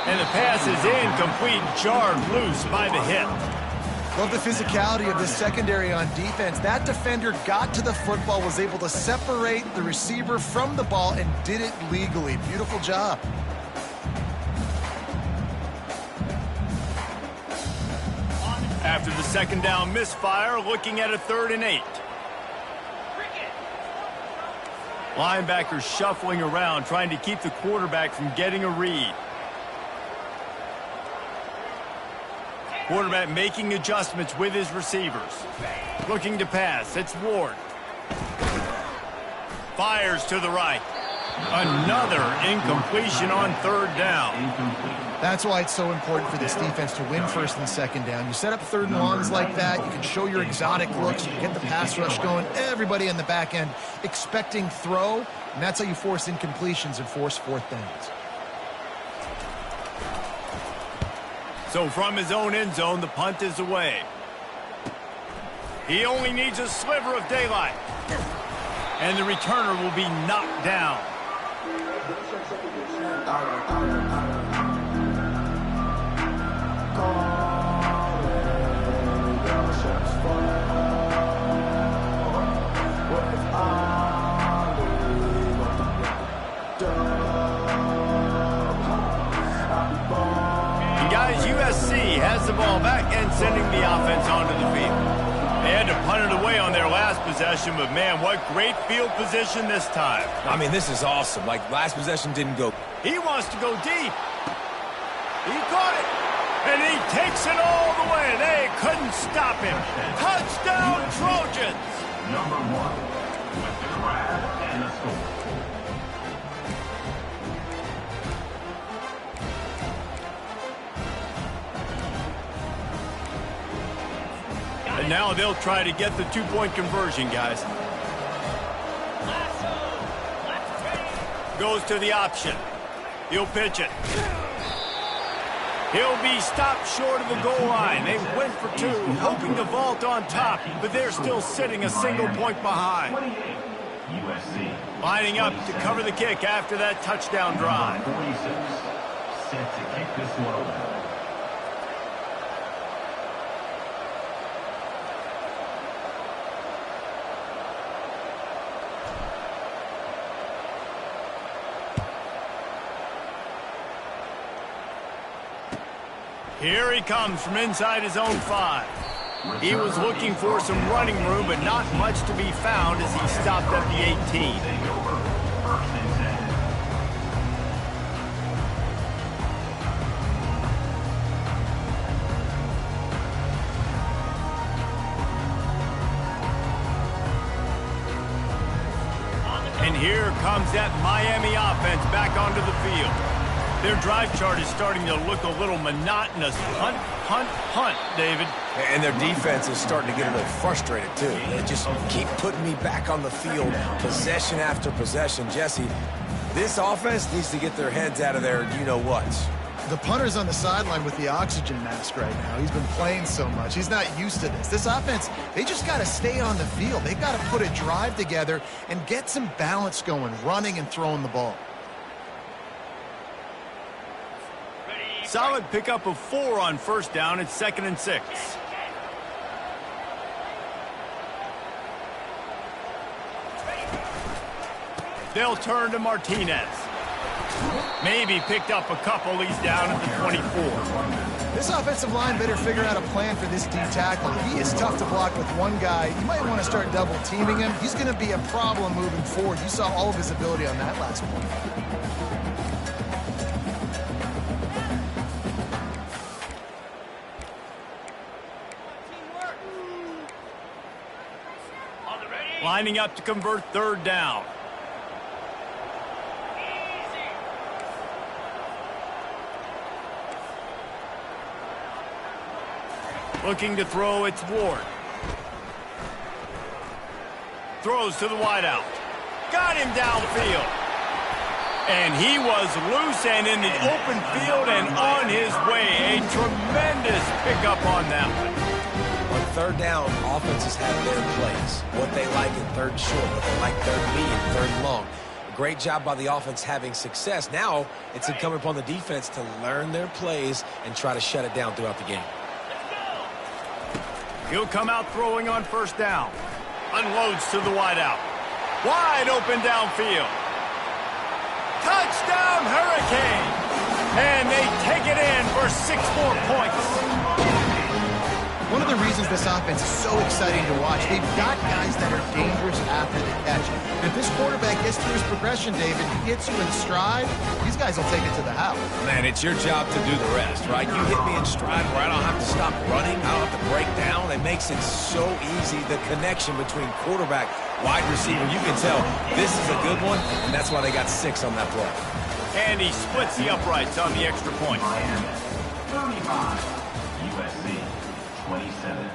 And the pass is incomplete, jarred loose by the hip. Love the physicality of this secondary on defense. That defender got to the football, was able to separate the receiver from the ball, and did it legally. Beautiful job. After the 2nd down misfire, looking at a 3rd and 8. Linebackers shuffling around, trying to keep the quarterback from getting a read. Quarterback making adjustments with his receivers. Looking to pass. It's Ward. Fires to the right. Another incompletion on 3rd down. That's why it's so important for this defense to win 1st and 2nd down. You set up 3rd and longs like that. You can show your exotic looks. You can get the pass rush going. Everybody in the back end expecting throw. And that's how you force incompletions and force 4th downs. So from his own end zone, the punt is away. He only needs a sliver of daylight. And the returner will be knocked down. And guys, USC has the ball back and sending the offense onto the field. They had to punt it away on their last possession, but man, what great field position this time. I mean, this is awesome. Like, last possession didn't go. He wants to go deep. He caught it. And he takes it all the way. They couldn't stop him. Touchdown, Trojans. Number 1 with the grab and the score. And now they'll try to get the 2-point conversion, guys. Goes to the option. He'll pitch it. He'll be stopped short of the goal line. They went for 2, hoping to vault on top, but they're still sitting a single point behind. USC. Lining up to cover the kick after that touchdown drive. 46. Set to kick this one away. Here he comes from inside his own 5. He was looking for some running room, but not much to be found as he stopped at the 18. Take over. 1st and 10. And here comes that Miami offense back onto the field. Their drive chart is starting to look a little monotonous. Hunt, hunt, hunt, David. And their defense is starting to get a little frustrated, too. They just keep putting me back on the field, possession after possession. Jesse, this offense needs to get their heads out of their you-know-whats. The punter's on the sideline with the oxygen mask right now. He's been playing so much. He's not used to this. This offense, they just got to stay on the field. They've got to put a drive together and get some balance going, running and throwing the ball. Solid pickup of 4 on first down. It's 2nd and 6. They'll turn to Martinez. Maybe picked up a couple. He's down at the 24. This offensive line better figure out a plan for this D tackle. He is tough to block with one guy. You might want to start double teaming him. He's going to be a problem moving forward. You saw all of his ability on that last point. Lining up to convert 3rd down. Looking to throw, it's Ward. Throws to the wideout. Got him downfield. And he was loose and in the open field and on his way. A tremendous pickup on that one. On 3rd down, offenses have their plays. What they like in 3rd short, what they like 3rd medium, 3rd long. Great job by the offense having success. Now it's incumbent upon the defense to learn their plays and try to shut it down throughout the game. He'll come out throwing on 1st down. Unloads to the wideout. Wide open downfield. Touchdown, Hurricane! And they take it in for 6 more points. One of the reasons this offense is so exciting to watch, they've got guys that are dangerous after the catch. And if this quarterback gets through his progression, David, he gets you in stride, these guys will take it to the house. Man, it's your job to do the rest, right? You hit me in stride where I don't have to stop running, I don't have to break down. It makes it so easy, the connection between quarterback, wide receiver. You can tell this is a good one, and that's why they got 6 on that play. And he splits the uprights on the extra point. 35, USC 27.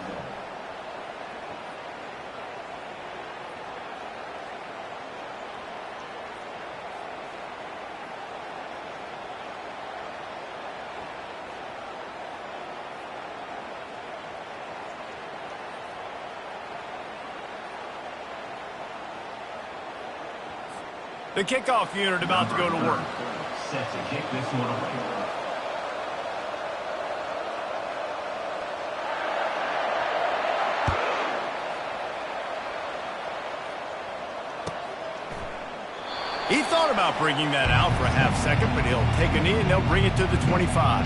The kickoff unit about to go to work. Set to kick this one away. He thought about bringing that out for a half second, but he'll take a knee and they'll bring it to the 25.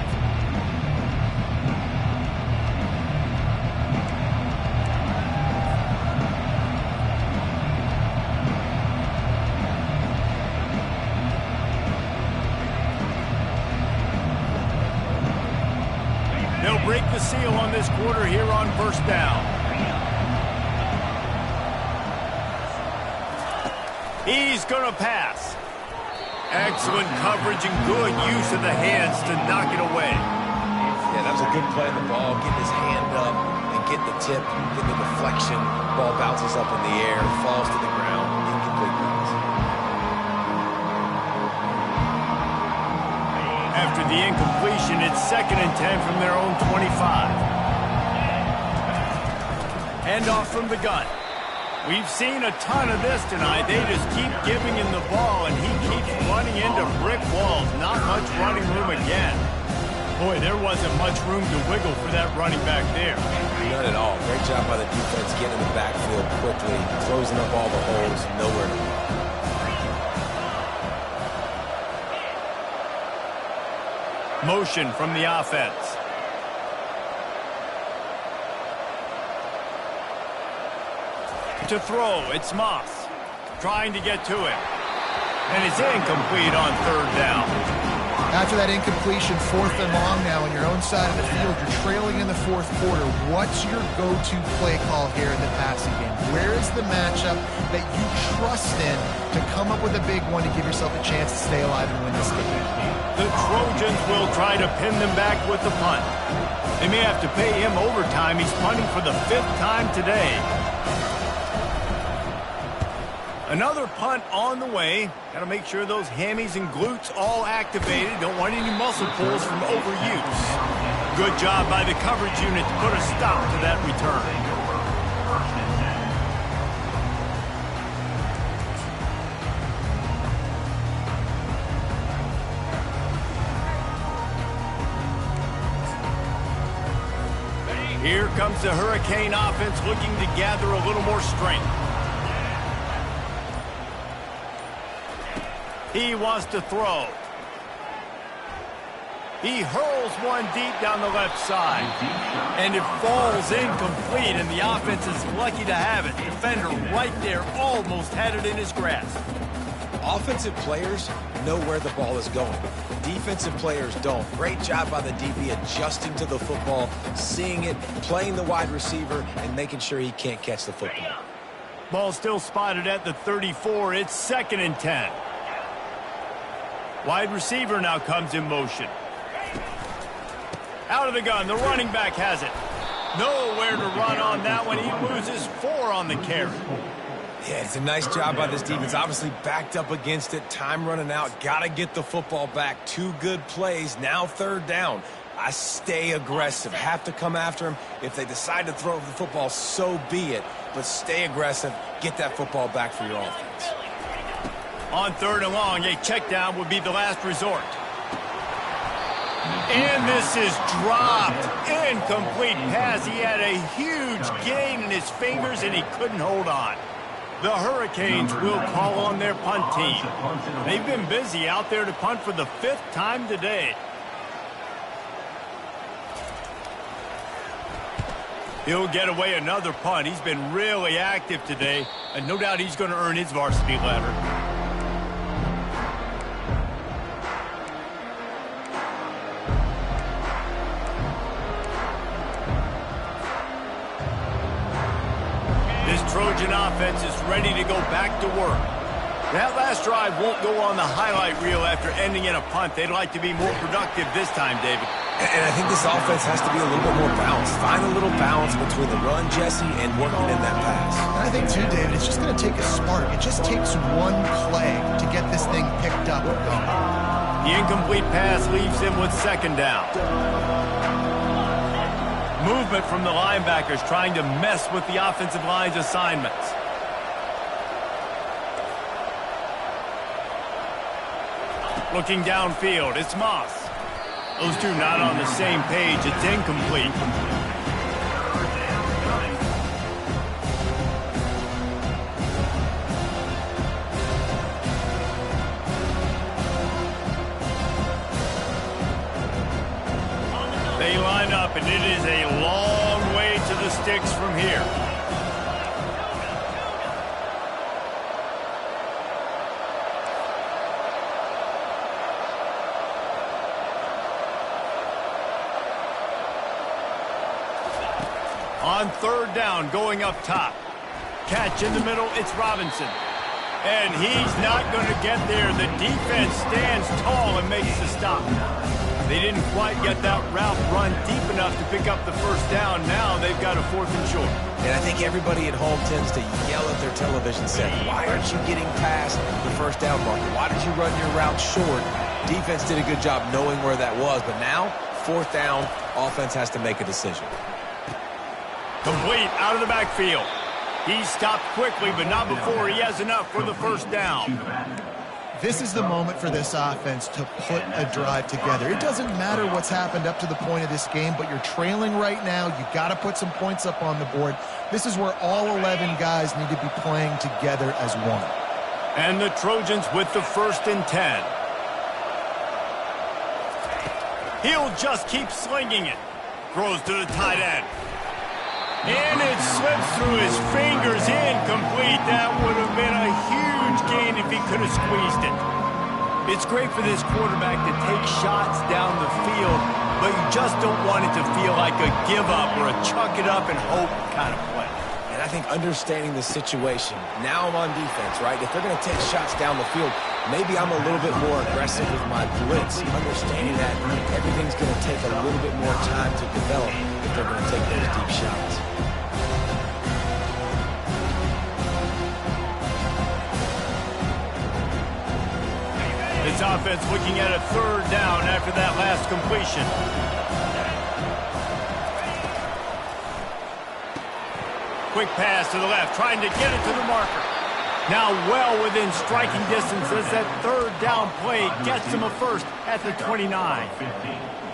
They'll break the seal on this quarter here on 1st down. He's going to pass. Excellent coverage and good use of the hands to knock it away. Yeah, that was a good play on the ball. Getting his hand up and get the tip, get the deflection. Ball bounces up in the air, falls to the ground. Incomplete pass. After the incompletion, it's 2nd and 10 from their own 25. Handoff from the gun. We've seen a ton of this tonight. They just keep giving him the ball, and he keeps running into brick walls. Not much running room again. Boy, there wasn't much room to wiggle for that running back there. None at all. Great job by the defense getting in the backfield quickly, closing up all the holes, nowhere to go. Motion from the offense. To throw, it's Moss. Trying to get to him. And it's incomplete on 3rd down. After that incompletion, 4th and long now on your own side of the field, you're trailing in the 4th quarter. What's your go-to play call here in the passing game? Where is the matchup that you trust in to come up with a big one to give yourself a chance to stay alive and win this game? The Trojans will try to pin them back with the punt. They may have to pay him overtime. He's punting for the 5th time today. Another punt on the way. Got to make sure those hammies and glutes all activated. Don't want any muscle pulls from overuse. Good job by the coverage unit to put a stop to that return. Here comes the Hurricane offense looking to gather a little more strength. He wants to throw. He hurls one deep down the left side. And it falls incomplete, and the offense is lucky to have it. Defender right there almost had it in his grasp. Offensive players know where the ball is going. Defensive players don't. Great job by the DB adjusting to the football, seeing it, playing the wide receiver, and making sure he can't catch the football. Ball still spotted at the 34. It's 2nd and 10. Wide receiver now comes in motion. Out of the gun, the running back has it. Nowhere to run on that one. He loses 4 on the carry. Yeah, it's a nice job by this defense. Obviously backed up against it. Time running out. Got to get the football back. 2 good plays. Now 3rd down. I stay aggressive. Have to come after him. If they decide to throw the football, so be it. But stay aggressive. Get that football back for your offense. On 3rd and long, a check down would be the last resort. And this is dropped. Incomplete pass. He had a huge gain in his fingers, and he couldn't hold on. The Hurricanes will call on their punt team. They've been busy out there to punt for the 5th time today. He'll get away another punt. He's been really active today, and no doubt he's going to earn his varsity letter. Trojan offense is ready to go back to work. That last drive won't go on the highlight reel after ending in a punt. They'd like to be more productive this time, David. And I think this offense has to be a little bit more balanced. Find a little balance between the run, Jesse, and working in that pass. And I think, too, David, it's just going to take a spark. It just takes one play to get this thing picked up and going. The incomplete pass leaves him with 2nd down. Movement from the linebackers trying to mess with the offensive line's assignments. Looking downfield, it's Moss. Those two not on the same page. It's incomplete. They line up, and it is a long way to the sticks from here. On 3rd down, going up top. Catch in the middle, it's Robinson. And he's not going to get there. The defense stands tall and makes the stop. They didn't quite get that route run deep enough to pick up the 1st down. Now they've got a 4th and short. And I think everybody at home tends to yell at their television set, why aren't you getting past the 1st down marker? Why did you run your route short? Defense did a good job knowing where that was, but now, 4th down, offense has to make a decision. Complete out of the backfield. He stopped quickly, but not before he has enough for the 1st down. This is the moment for this offense to put a drive together. It doesn't matter what's happened up to the point of this game, but you're trailing right now. You got to put some points up on the board. This is where all 11 guys need to be playing together as one. And the Trojans with the 1st and 10. He'll just keep slinging it. Throws to the tight end. And it slips through his fingers, incomplete. That would have been a huge gain if he could have squeezed it. It's great for this quarterback to take shots down the field, but you just don't want it to feel like a give up or a chuck it up and hope kind of play. And I think understanding the situation, now I'm on defense, right? If they're going to take shots down the field, maybe I'm a little bit more aggressive with my blitz, understanding that everything's going to take a little bit more time to develop if they're going to take those deep shots. This offense looking at a third down after that last completion. Quick pass to the left, trying to get it to the marker. Now well within striking distance as that third down play gets him a first at the 29.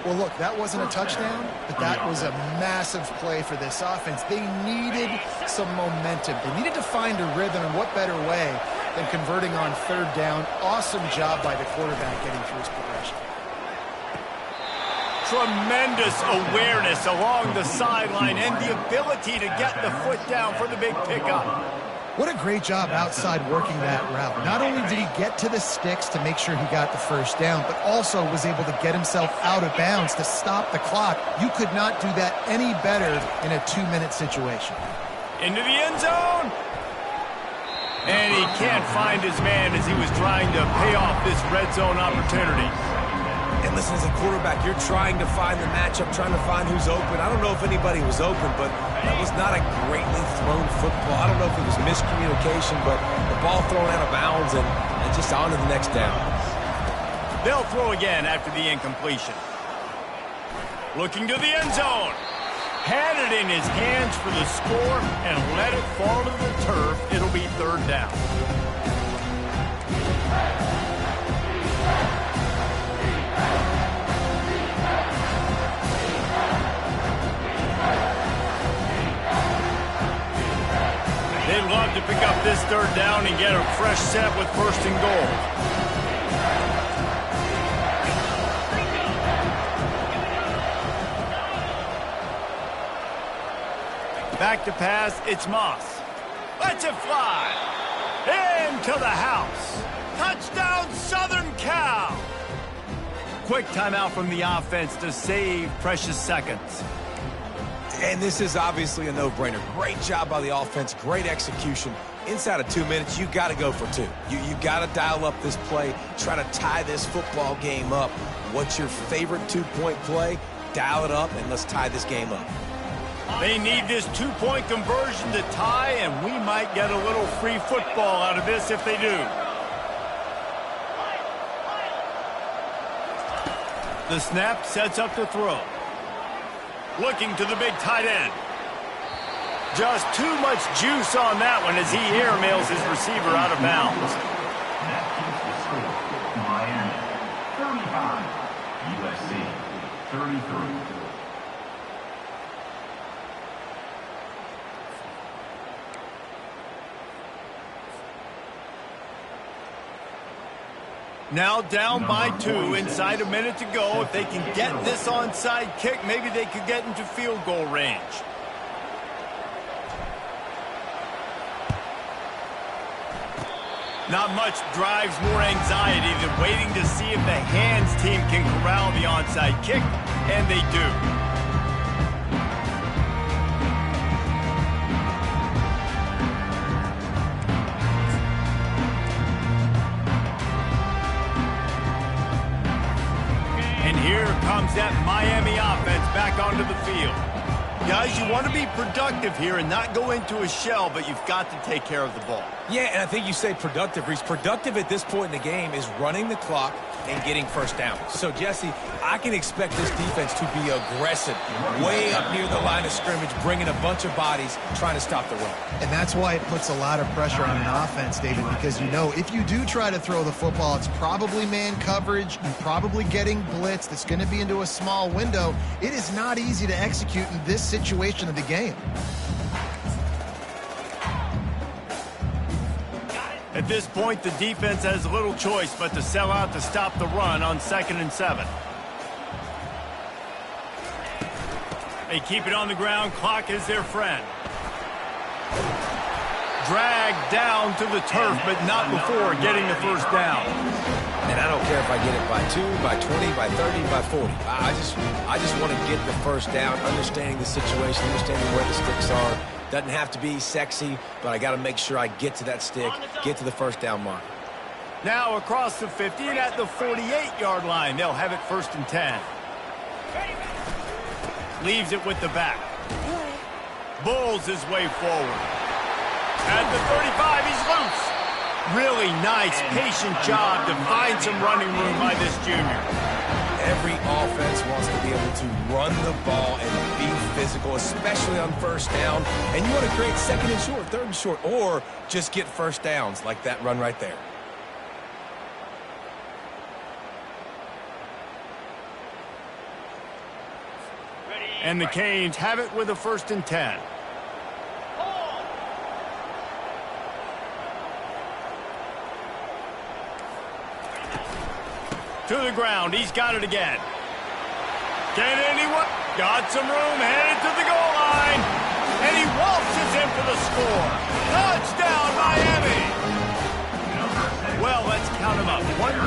Well, look, that wasn't a touchdown, but that was a massive play for this offense. They needed some momentum. They needed to find a rhythm, and what better way than converting on third down. Awesome job by the quarterback getting through his progression. Tremendous awareness along the sideline and the ability to get the foot down for the big pickup. What a great job outside working that route. Not only did he get to the sticks to make sure he got the first down, but also was able to get himself out of bounds to stop the clock. You could not do that any better in a 2-minute situation. Into the end zone. And he can't find his man as he was trying to pay off this red zone opportunity. And listen, as a quarterback, you're trying to find the matchup, trying to find who's open. I don't know if anybody was open, but that was not a greatly thrown football. I don't know if it was miscommunication, but the ball thrown out of bounds and just on to the next down. They'll throw again after the incompletion. Looking to the end zone. Had it in his hands for the score and let it fall to the turf. It'll be third down. They'd love to pick up this third down and get a fresh set with first and goal. Back to pass, it's Moss. Lets it fly. Into the house. Touchdown, Southern Cal. Quick timeout from the offense to save precious seconds. And this is obviously a no-brainer. Great job by the offense, great execution. Inside of 2 minutes, you got to go for two. You got to dial up this play, try to tie this football game up. What's your favorite two-point play? Dial it up, and let's tie this game up. They need this two-point conversion to tie, and we might get a little free football out of this if they do. The snap sets up the throw. Looking to the big tight end. Just too much juice on that one as he airmails his receiver out of bounds. That keeps the score. Miami 35, USC 33. Now down by 2, inside a minute to go. If they can get this onside kick, maybe they could get into field goal range. Not much drives more anxiety than waiting to see if the hands team can corral the onside kick, and they do. Here comes that Miami offense back onto the field. Guys, you want to be productive here and not go into a shell, but you've got to take care of the ball. Yeah, and I think you say productive, Reese. Productive at this point in the game is running the clock and getting first down. So, Jesse, I can expect this defense to be aggressive, way up near the line of scrimmage, bringing a bunch of bodies, trying to stop the run. And that's why it puts a lot of pressure on an offense, David, because you know if you do try to throw the football, it's probably man coverage, you're probably getting blitzed, it's going to be into a small window. It is not easy to execute in this situation of the game. At this point, the defense has little choice but to sell out to stop the run on 2nd and 7. They keep it on the ground. Clock is their friend. dragged down to the turf, but not before getting the first down. And I don't care if I get it by 2, by 20, by 30, by 40. I just want to get the first down, understanding the situation, understanding where the sticks are. Doesn't have to be sexy, but I got to make sure I get to that stick, get to the first down mark. Now across the 50 and at the 48-yard line, they'll have it 1st and 10. Leaves it with the back. Bulls his way forward. At the 35, he's loose. Really nice, patient job to find some running room by this junior. Every offense wants to be able to run the ball and be physical, especially on first down. And you want to create 2nd and short, 3rd and short, or just get first downs like that run right there. And the Canes have it with a 1st and 10. To the ground. He's got it again. Can anyone? Got some room. Headed to the goal line. And he waltzes in for the score. Touchdown, Miami. Well, let's count them up. 1, 2,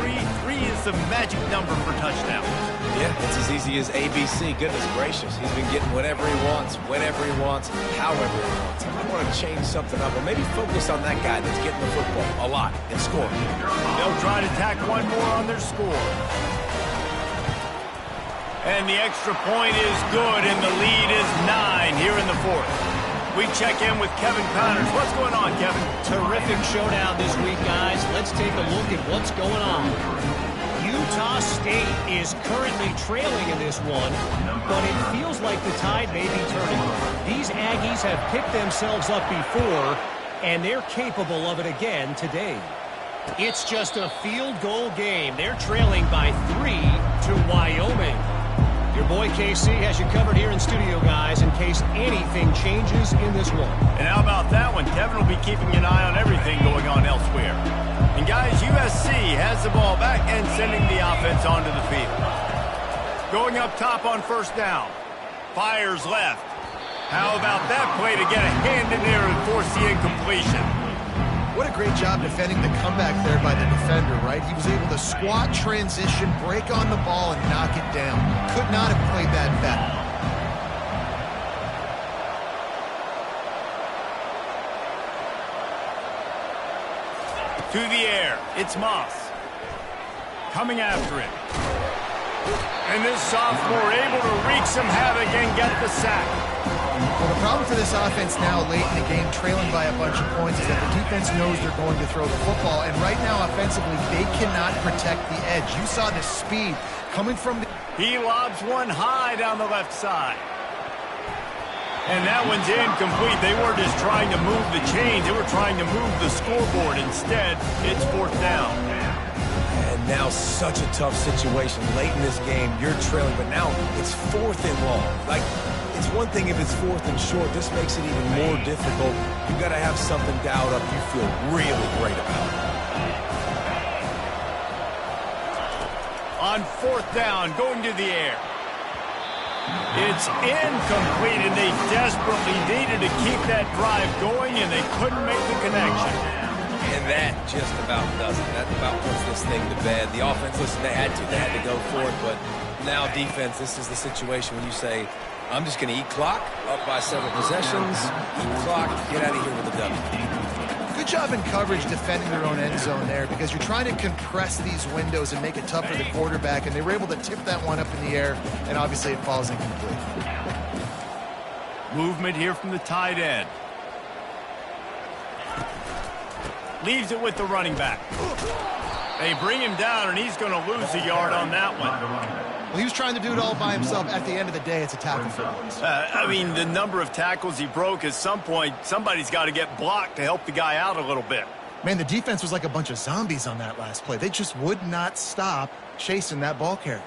3. 3 is the magic number for touchdowns. Yeah, it's as easy as ABC. Goodness gracious. He's been getting whatever he wants, whenever he wants, however he wants. I want to change something up, or maybe focus on that guy that's getting the football a lot and scoring. They'll try to tack one more on their score. And the extra point is good, and the lead is 9 here in the 4th. We check in with Kevin Connors. What's going on, Kevin? Terrific showdown this week, guys. Let's take a look at what's going on. Utah State is currently trailing in this one, but it feels like the tide may be turning. These Aggies have picked themselves up before, and they're capable of it again today. It's just a field goal game. They're trailing by 3 to Wyoming. Your boy KC has you covered here in studio, guys, in case anything changes in this one. And how about that one? Kevin will be keeping an eye on everything going on elsewhere. And guys, USC has the ball back and sending the offense onto the field. Going up top on 1st down. Fires left. How about that play to get a hand in there and force the incompletion? What a great job defending the comeback there by the defender, right? He was able to squat, transition, break on the ball, and knock it down. Could not have played that better. To the air. It's Moss. Coming after it. And this sophomore able to wreak some havoc and get the sack. Well, the problem for this offense now late in the game, trailing by a bunch of points, is that the defense knows they're going to throw the football. And right now, offensively, they cannot protect the edge. You saw the speed coming from the... He lobs one high down the left side. And that one's incomplete. They weren't just trying to move the chains. They were trying to move the scoreboard. Instead, it's 4th down. And now such a tough situation. Late in this game, you're trailing, but now it's 4th and long. Like, it's one thing if it's 4th and short. This makes it even more difficult. You got to have something dialed up you feel really great about. On 4th down, going to the air. It's incomplete, and they desperately needed to keep that drive going, and they couldn't make the connection. And that just about does it. That about puts this thing to bed. The offense, listen, they had to go for it, but now defense, this is the situation when you say, I'm just going to eat clock, up by several possessions, eat clock, get out of here with a W. Good job in coverage defending their own end zone there, because you're trying to compress these windows and make it tough for the quarterback, and they were able to tip that one up in the air, and obviously it falls incomplete. Movement here from the tight end. Leaves it with the running back. They bring him down, and he's going to lose a yard on that one. Well, he was trying to do it all by himself. At the end of the day, it's a tackle for loss. I mean, the number of tackles he broke, at some point, somebody's got to get blocked to help the guy out a little bit. Man, the defense was like a bunch of zombies on that last play. They just would not stop chasing that ball carrier.